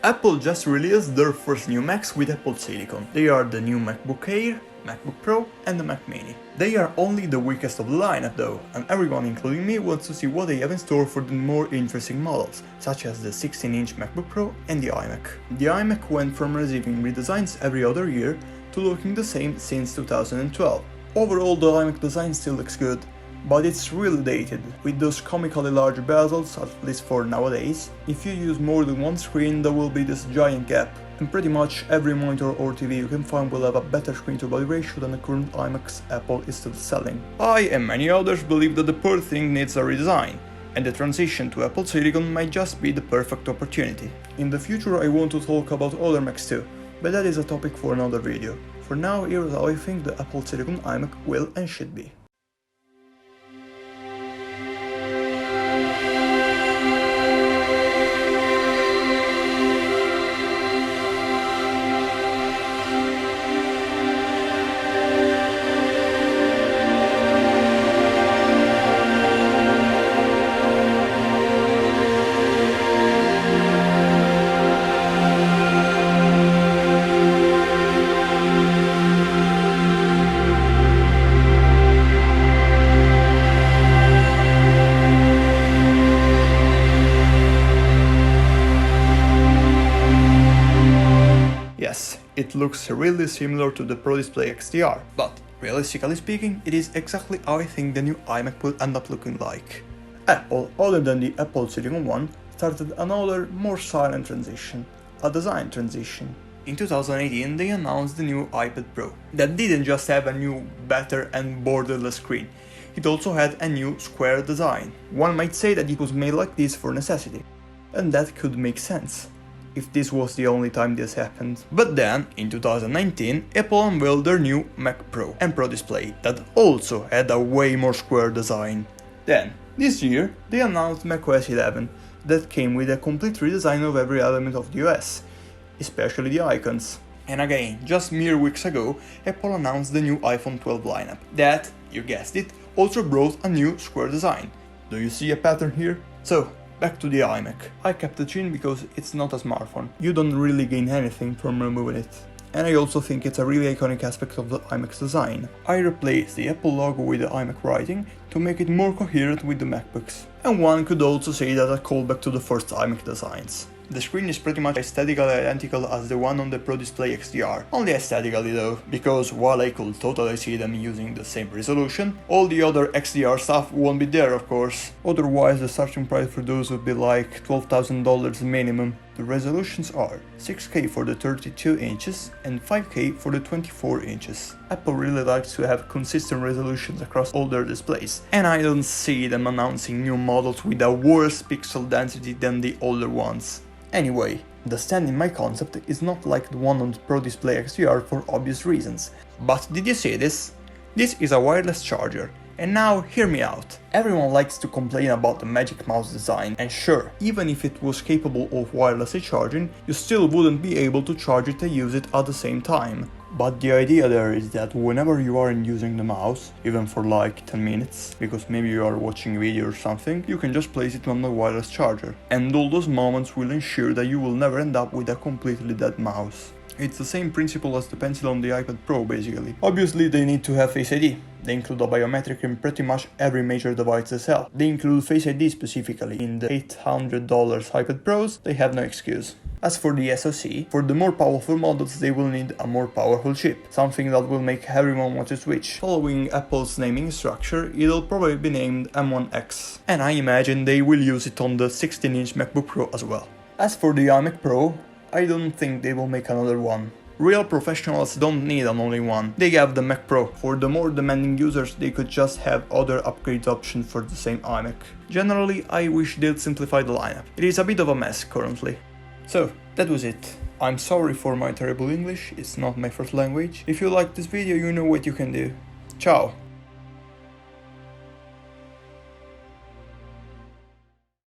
Apple just released their first new Macs with Apple Silicon. They are the new MacBook Air, MacBook Pro and the Mac Mini. They are only the weakest of the lineup though, and everyone including me wants to see what they have in store for the more interesting models, such as the 16-inch MacBook Pro and the iMac. The iMac went from receiving redesigns every other year to looking the same since 2012. Overall the iMac design still looks good, but it's really dated, with those comically large bezels, at least for nowadays. If you use more than one screen, there will be this giant gap, and pretty much every monitor or TV you can find will have a better screen-to-body ratio than the current iMacs Apple is still selling. I and many others believe that the poor thing needs a redesign, and the transition to Apple Silicon might just be the perfect opportunity. In the future I want to talk about other Macs too, but that is a topic for another video. For now, here's how I think the Apple Silicon iMac will and should be. Yes, it looks really similar to the Pro Display XDR, but realistically speaking, it is exactly how I think the new iMac will end up looking like. Apple, other than the Apple Silicon one, started another, more silent transition, a design transition. In 2018 they announced the new iPad Pro, that didn't just have a new, better and borderless screen, it also had a new square design. One might say that it was made like this for necessity, and that could make sense if this was the only time this happened. But then, in 2019, Apple unveiled their new Mac Pro and Pro Display that also had a way more square design. Then, this year, they announced macOS 11 that came with a complete redesign of every element of the OS, especially the icons. And again, just mere weeks ago, Apple announced the new iPhone 12 lineup that, you guessed it, also brought a new square design. Do you see a pattern here? So, back to the iMac. I kept the chin because it's not a smartphone. You don't really gain anything from removing it. And I also think it's a really iconic aspect of the iMac's design. I replaced the Apple logo with the iMac writing to make it more coherent with the MacBooks. And one could also say that a callback to the first iMac designs. The screen is pretty much aesthetically identical as the one on the Pro Display XDR, only aesthetically though, because while I could totally see them using the same resolution, all the other XDR stuff won't be there of course. Otherwise the starting price for those would be like $12,000 minimum. The resolutions are 6K for the 32 inches and 5K for the 24 inches. Apple really likes to have consistent resolutions across all their displays, and I don't see them announcing new models with a worse pixel density than the older ones. Anyway, the stand in my concept is not like the one on the Pro Display XDR for obvious reasons. But did you see this? This is a wireless charger. And now, hear me out. Everyone likes to complain about the Magic Mouse design, and sure, even if it was capable of wirelessly charging, you still wouldn't be able to charge it and use it at the same time. But the idea there is that whenever you aren't using the mouse, even for like 10 minutes, because maybe you are watching a video or something, you can just place it on the wireless charger. And all those moments will ensure that you will never end up with a completely dead mouse. It's the same principle as the pencil on the iPad Pro basically. Obviously they need to have Face ID. They include a biometric in pretty much every major device they sell. They include Face ID specifically. In the $800 iPad Pros, they have no excuse. As for the SoC, for the more powerful models they will need a more powerful chip, something that will make everyone want to switch. Following Apple's naming structure, it'll probably be named M1X, and I imagine they will use it on the 16-inch MacBook Pro as well. As for the iMac Pro, I don't think they will make another one. Real professionals don't need an only one, they have the Mac Pro. For the more demanding users, they could just have other upgrade options for the same iMac. Generally, I wish they'd simplify the lineup. It is a bit of a mess currently. So, that was it. I'm sorry for my terrible English, it's not my first language. If you liked this video, you know what you can do. Ciao!